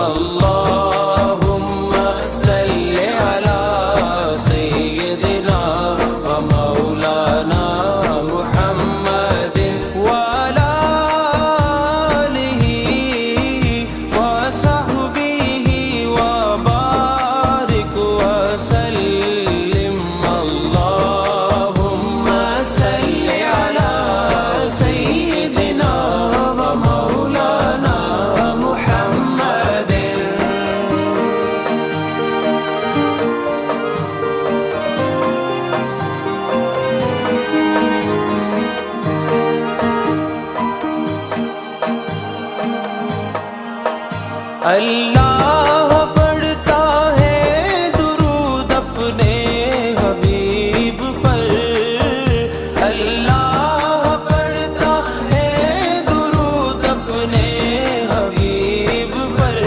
अल्लाहुम्मा सल्लि अला सय्यिदिना व मौलाना मुहम्मदिन व अला आलिहि व सहबिहि व बारिक व सल्लिम। अल्लाहुम्मा सल्लि अला सय्यिदिना व मौलाना मुहम्मदिन। अल्लाह